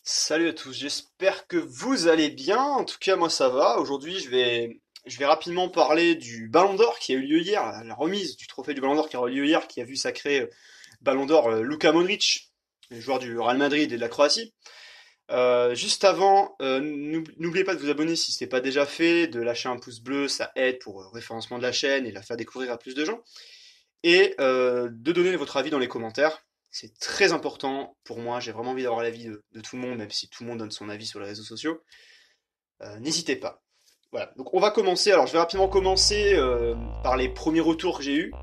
Salut à tous, j'espère que vous allez bien. En tout cas, moi ça va. Aujourd'hui, je vais rapidement parler du Ballon d'Or qui a eu lieu hier, la remise du trophée du Ballon d'Or qui a eu lieu hier, qui a vu sacrer Ballon d'Or Luka Modric, le joueur du Real Madrid et de la Croatie. Juste avant, n'oubliez pas de vous abonner si ce n'est pas déjà fait, de lâcher un pouce bleu, ça aide pour le référencement de la chaîne et la faire découvrir à plus de gens. Et de donner votre avis dans les commentaires. C'est très important pour moi, j'ai vraiment envie d'avoir l'avis de tout le monde, même si tout le monde donne son avis sur les réseaux sociaux. N'hésitez pas. Voilà, donc on va commencer. Alors je vais rapidement commencer par les premiers retours que j'ai eus.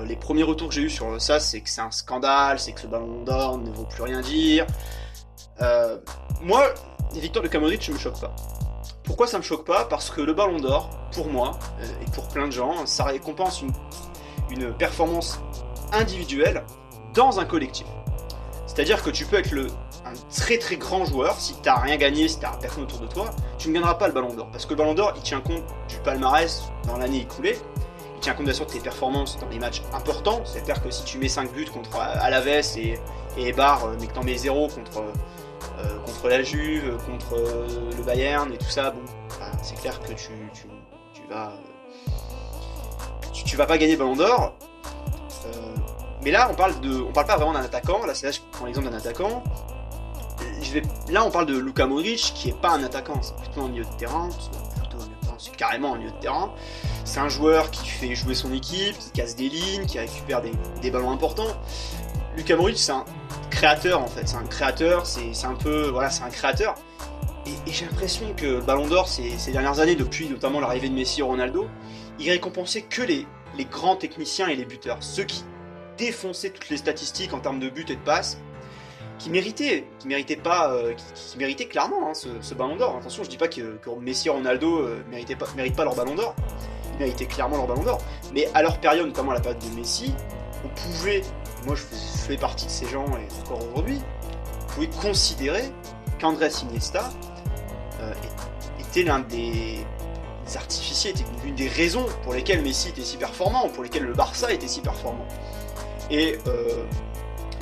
Les premiers retours que j'ai eus sur ça, c'est que c'est un scandale, c'est que ce ballon d'or ne vaut plus rien dire. Moi, les victoires de Kamodric ne me choquent pas. Pourquoi ça me choque pas? Parce que le ballon d'or, pour moi, et pour plein de gens, ça récompense une performance individuelle dans un collectif. C'est-à-dire que tu peux être un très très grand joueur, si t'as rien gagné, si t'as personne autour de toi, tu ne gagneras pas le ballon d'or. Parce que le ballon d'or, il tient compte du palmarès dans l'année écoulée, il tient compte bien sûr de tes performances dans des matchs importants, c'est-à-dire que si tu mets 5 buts contre Alaves et Eibar, mais que t'en mets 0 contre la Juve, contre le Bayern et tout ça, bon, bah, c'est clair que tu vas pas gagner le ballon d'or. Mais là, on parle pas vraiment d'un attaquant. Là, je prends l'exemple d'un attaquant. Là, on parle de Luka Modric, qui est pas un attaquant, c'est plutôt un milieu de terrain. C'est carrément un milieu de terrain. C'est un joueur qui fait jouer son équipe, qui casse des lignes, qui récupère des ballons importants. Luka Modric, c'est un créateur en fait. C'est un créateur. C'est un peu, voilà, c'est un créateur. Et j'ai l'impression que le Ballon d'Or, ces dernières années, depuis notamment l'arrivée de Messi et Ronaldo, il récompensait que les grands techniciens et les buteurs, ceux qui défonçaient toutes les statistiques en termes de buts et de passes, qui méritaient clairement hein, ce Ballon d'Or. Attention, je dis pas que Messi et Ronaldo méritent pas leur Ballon d'Or, ils méritaient clairement leur Ballon d'Or, mais à leur période, notamment à la période de Messi, on pouvait, moi je fais partie de ces gens et encore aujourd'hui, on pouvait considérer qu'Andrés Iniesta était l'un des artificiers, était l'une des raisons pour lesquelles Messi était si performant, pour lesquelles le Barça était si performant. Et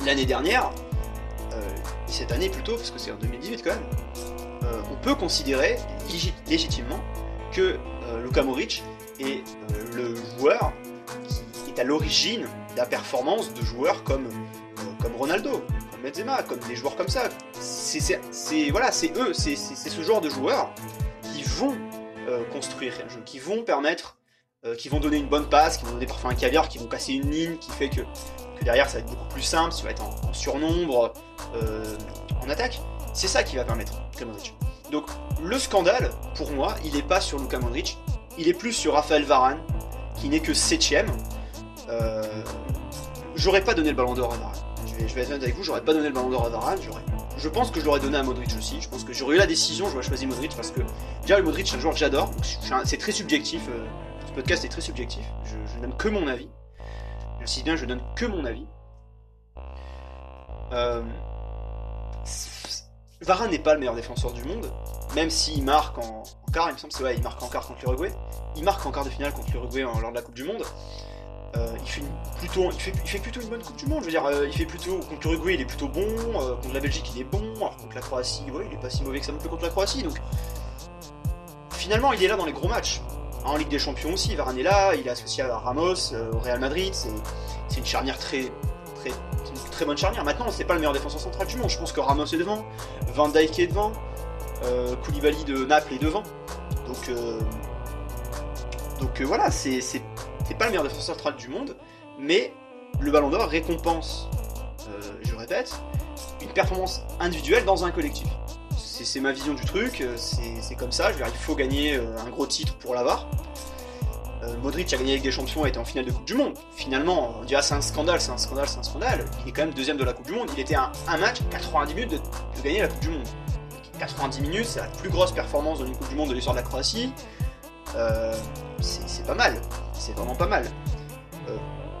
l'année dernière, cette année plutôt, parce que c'est en 2018 quand même, on peut considérer légitimement que Luka Modric est le joueur qui est à l'origine de la performance de joueurs comme Ronaldo, comme Benzema, comme des joueurs comme ça. C'est eux, c'est ce genre de joueurs qui vont construire un jeu, qui vont permettre, qui vont donner une bonne passe, qui vont donner parfois un caviar, qui vont casser une ligne, qui fait que derrière ça va être beaucoup plus simple, ça va être en surnombre, en attaque. C'est ça qui va permettre Luka Modric. Donc le scandale, pour moi, il n'est pas sur Luka Modric, il est plus sur Raphaël Varane, qui n'est que 7ème. J'aurais pas donné le ballon d'or à Varane. Je vais être honnête avec vous, j'aurais pas donné le ballon d'or à Varane, je pense que je l'aurais donné à Modric aussi, je pense que j'aurais eu la décision, j'aurais choisi Modric parce que déjà le Modric c'est un joueur que j'adore, c'est très subjectif, ce podcast est très subjectif, je donne que mon avis, si bien je donne que mon avis. Varane n'est pas le meilleur défenseur du monde, même s'il marque en quart, il me semble, il marque en quart contre l'Uruguay, il marque en quart de finale contre l'Uruguay lors de la Coupe du Monde. Il fait plutôt une bonne Coupe du Monde, je veux dire, il fait plutôt, contre l'Uruguay il est plutôt bon, contre la Belgique il est bon, alors contre la Croatie, ouais, il est pas si mauvais que ça non plus contre la Croatie, donc finalement il est là dans les gros matchs. En Ligue des Champions aussi, Varane est là, il est associé à Ramos, au Real Madrid, c'est une charnière une très bonne charnière. Maintenant, c'est pas le meilleur défenseur central du monde, je pense que Ramos est devant, Van Dijk est devant, Koulibaly de Naples est devant, donc voilà, c'est pas le meilleur défenseur central du monde, mais le Ballon d'Or récompense, je répète, une performance individuelle dans un collectif. C'est ma vision du truc, c'est comme ça, je veux dire, il faut gagner un gros titre pour l'avoir. Modric a gagné la Ligue des Champions et était en finale de Coupe du Monde. Finalement, on dirait c'est un scandale. Il est quand même deuxième de la Coupe du Monde. Il était à un match, 90 minutes de gagner la Coupe du Monde. 90 minutes, c'est la plus grosse performance dans une Coupe du Monde de l'histoire de la Croatie. C'est pas mal, c'est vraiment pas mal.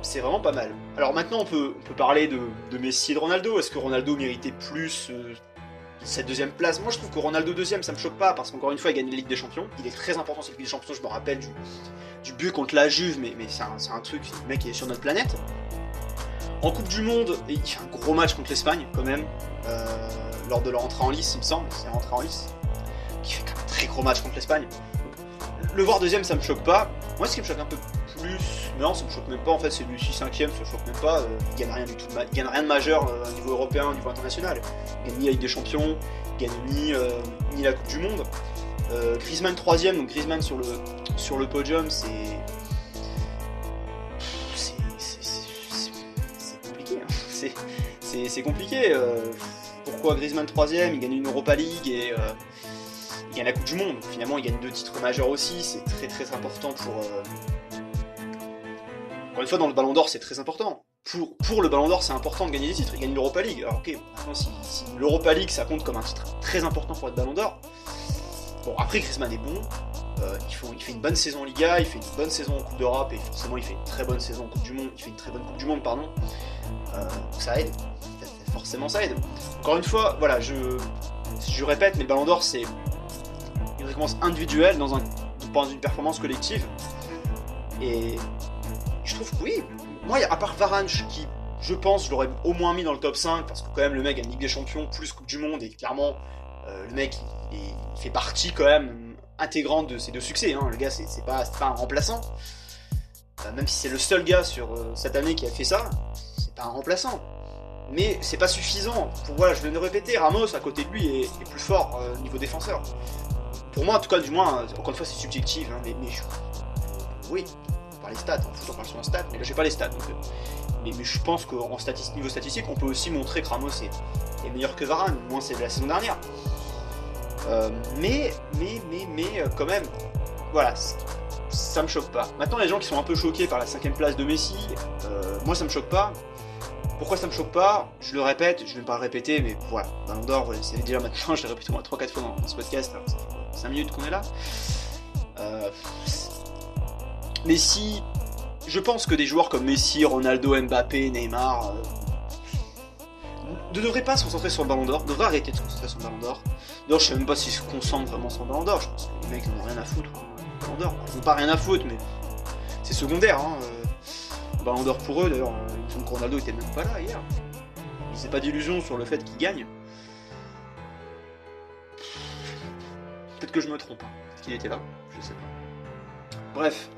C'est vraiment pas mal. Alors maintenant on peut parler de Messi et de Ronaldo. Est-ce que Ronaldo méritait plus cette deuxième place? Moi je trouve que Ronaldo deuxième ça me choque pas, parce qu'encore une fois il gagne la Ligue des Champions. Il est très important cette Ligue des Champions, je me rappelle du but contre la Juve, mais c'est un truc, le mec il est sur notre planète. En Coupe du Monde, il fait un gros match contre l'Espagne quand même. lors de leur entrée en lice, il me semble, c'est l'entrée en lice, qui fait quand même un très gros match contre l'Espagne. Donc, le voir deuxième, ça me choque pas. Moi, ce qui me choque un peu plus, mais non, ça me choque même pas, en fait, c'est lui 6-5ème, ça me choque même pas. Il gagne rien du tout, il gagne rien de majeur au niveau européen, au niveau international. Il gagne ni la Ligue des Champions, il gagne ni la Coupe du Monde. Griezmann 3ème, donc Griezmann sur le podium, c'est compliqué. Hein. C'est compliqué. Pourquoi Griezmann 3ème, il gagne une Europa League et il gagne la Coupe du Monde. Finalement, il gagne 2 titres majeurs aussi. C'est très très important pour. Encore une fois, dans le Ballon d'Or, c'est très important. Pour le Ballon d'Or, c'est important de gagner des titres. Il gagne l'Europa League. Alors, ok, maintenant, si l'Europa League ça compte comme un titre très important pour être Ballon d'Or. Bon, après, Griezmann est bon. Il fait une bonne saison en Liga, il fait une bonne saison en Coupe d'Europe et forcément, il fait une très bonne saison en Coupe du Monde. Il fait une très bonne Coupe du Monde, pardon. Donc ça aide. Forcément, ça aide. Encore une fois, voilà, je répète, mais le Ballon d'Or, c'est une récompense individuelle dans une performance collective. Et je trouve que oui, moi, à part Varane, qui, je pense, je l'aurais au moins mis dans le top 5, parce que quand même, le mec a une Ligue des Champions plus Coupe du Monde, et clairement, le mec, il fait partie quand même intégrante de ses 2 succès. Hein. Le gars, c'est pas un remplaçant. Même si c'est le seul gars sur cette année qui a fait ça, c'est pas un remplaçant. Mais c'est pas suffisant. Voilà, je viens de le répéter, Ramos, à côté de lui, est plus fort niveau défenseur. Pour moi, en tout cas, du moins, encore une fois, c'est subjectif, hein, mais oui, par les stats, en foot, on parle souvent stats, mais là, j'ai pas les stats. Donc, mais je pense qu'en niveau statistique, on peut aussi montrer que Ramos est meilleur que Varane, moins c'est de la saison dernière. Mais quand même, voilà, ça me choque pas. Maintenant, les gens qui sont un peu choqués par la 5ème place de Messi, moi, ça me choque pas. Pourquoi ça me choque pas? Je le répète, je vais pas le répéter, mais voilà, Ballon d'Or, c'est déjà maintenant, je l'ai répété au moins 3-4 fois dans ce podcast, alors ça fait 5 minutes qu'on est là. Messi, je pense que des joueurs comme Messi, Ronaldo, Mbappé, Neymar ne devraient pas se concentrer sur le Ballon d'Or, devraient arrêter de se concentrer sur le Ballon d'Or. D'ailleurs, je sais même pas s'ils se concentrent vraiment sur le Ballon d'Or, je pense que les mecs n'ont rien à foutre du Ballon d'Or. Ils n'ont pas rien à foutre, mais c'est secondaire, hein. Ballon d'Or pour eux, d'ailleurs, il me semble que Ronaldo était même pas là hier. Il s'est pas d'illusion sur le fait qu'il gagne. Peut-être que je me trompe, peut-être qu'il était là, je sais pas. Bref,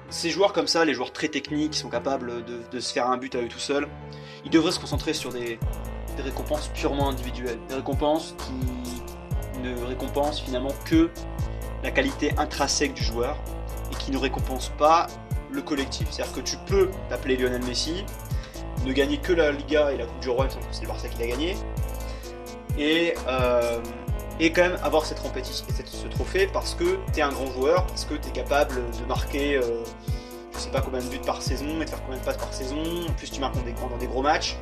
ces joueurs comme ça, les joueurs très techniques, qui sont capables de se faire un but à eux tout seuls, ils devraient se concentrer sur des récompenses purement individuelles. Des récompenses qui ne récompensent finalement que la qualité intrinsèque du joueur et qui ne récompensent pas le collectif. C'est-à-dire que tu peux t'appeler Lionel Messi, ne gagner que la Liga et la Coupe du Roi, c'est le Barça qui l'a gagné, et quand même avoir cette compétition, ce trophée parce que t'es un grand joueur, parce que t'es capable de marquer je sais pas combien de buts par saison et de faire combien de passes par saison, en plus tu marques dans des gros matchs.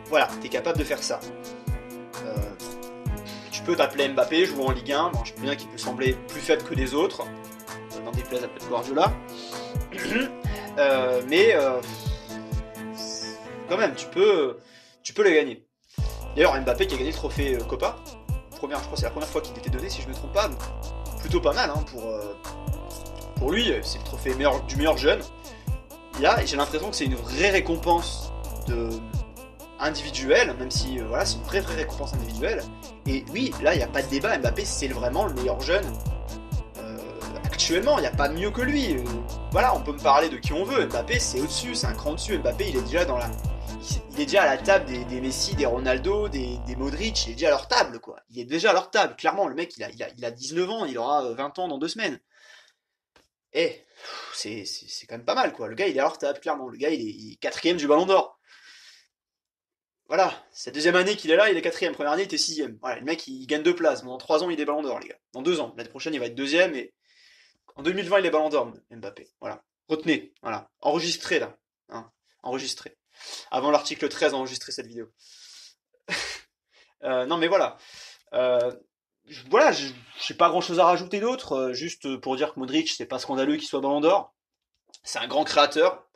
Voilà, t'es capable de faire ça. Tu peux t'appeler Mbappé, jouer en Ligue 1, bon, je sais bien qu'il peut sembler plus faible que les autres, dans des places à Pep Guardiola, mais quand même, tu peux le gagner. D'ailleurs, Mbappé qui a gagné le trophée Copa, je crois que c'est la première fois qu'il était donné, si je ne me trompe pas, donc plutôt pas mal hein, pour lui, c'est le trophée du meilleur jeune. Là, j'ai l'impression que c'est une vraie récompense individuelle, même si voilà, c'est une vraie récompense individuelle. Et oui, là, il n'y a pas de débat, Mbappé, c'est vraiment le meilleur jeune. Actuellement, il n'y a pas mieux que lui. Voilà, on peut me parler de qui on veut. Mbappé, c'est au-dessus, c'est un cran au-dessus. Mbappé, il est déjà à la table des Messi, des Ronaldo, des Modric. Il est déjà à leur table, quoi. Il est déjà à leur table. Clairement, le mec, il a 19 ans, il aura 20 ans dans 2 semaines. Et c'est quand même pas mal, quoi. Le gars, il est à leur table, clairement. Le gars, il est 4ème du Ballon d'Or. Voilà, c'est la 2ème année qu'il est là, il est 4ème. Première année, il était 6ème. Voilà, le mec, il gagne 2 places. Bon, dans 3 ans, il est Ballon d'Or, les gars. Dans 2 ans. L'année prochaine, il va être 2ème et en 2020, il est Ballon d'Or, Mbappé. Voilà. Retenez. Voilà. Enregistrez, là. Hein. Enregistrez. Avant l'article 13, enregistrez cette vidéo. Non, mais voilà. Voilà, j'ai pas grand chose à rajouter d'autre. Juste pour dire que Modric, c'est pas scandaleux qu'il soit Ballon d'Or. C'est un grand créateur.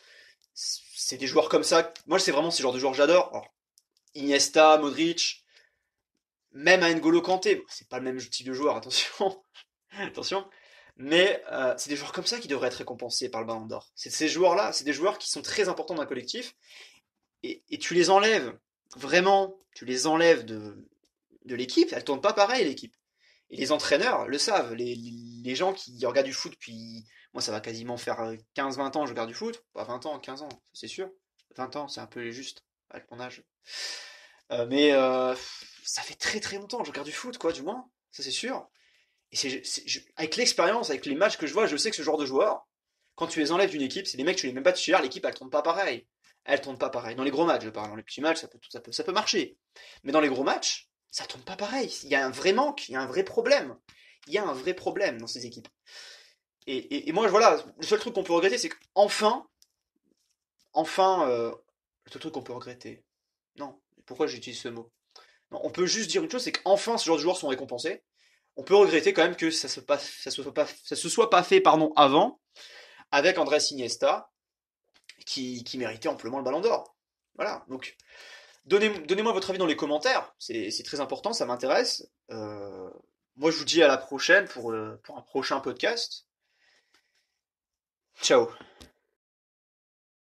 C'est des joueurs comme ça. Moi, c'est vraiment ce genre de joueurs que j'adore. Alors, Iniesta, Modric, même à N'Golo Kanté. C'est pas le même type de joueur, attention. Attention. Mais c'est des joueurs comme ça qui devraient être récompensés par le Ballon d'Or. C'est ces joueurs-là, c'est des joueurs qui sont très importants dans le collectif. Et tu les enlèves, vraiment, tu les enlèves de l'équipe, elle tourne pas pareil l'équipe. Et les entraîneurs le savent, les gens qui regardent du foot depuis... Moi ça va quasiment faire 15-20 ans que je regarde du foot, pas 20 ans, 15 ans, c'est sûr. 20 ans, c'est un peu juste, avec mon âge. Mais ça fait très très longtemps que je regarde du foot, quoi, du moins, ça c'est sûr. Et avec l'expérience, avec les matchs que je vois, je sais que ce genre de joueurs, quand tu les enlèves d'une équipe, c'est des mecs, tu les mets même pas titulaires, l'équipe elle tourne pas pareil. Elle tourne pas pareil. Dans les gros matchs, je parle. Dans les petits matchs, ça peut marcher. Mais dans les gros matchs, ça tourne pas pareil. Il y a un vrai manque, il y a un vrai problème. Il y a un vrai problème dans ces équipes. Et moi, voilà, le seul truc qu'on peut regretter, c'est qu'enfin, le seul truc qu'on peut regretter. Non, pourquoi j'utilise ce mot? Non, on peut juste dire une chose, c'est qu'enfin, ce genre de joueurs sont récompensés. On peut regretter quand même que ça se soit pas fait pardon, avant, avec Andrés Iniesta, qui méritait amplement le ballon d'or. Voilà, donc donnez-moi votre avis dans les commentaires, c'est très important, ça m'intéresse. Moi je vous dis à la prochaine pour un prochain podcast. Ciao.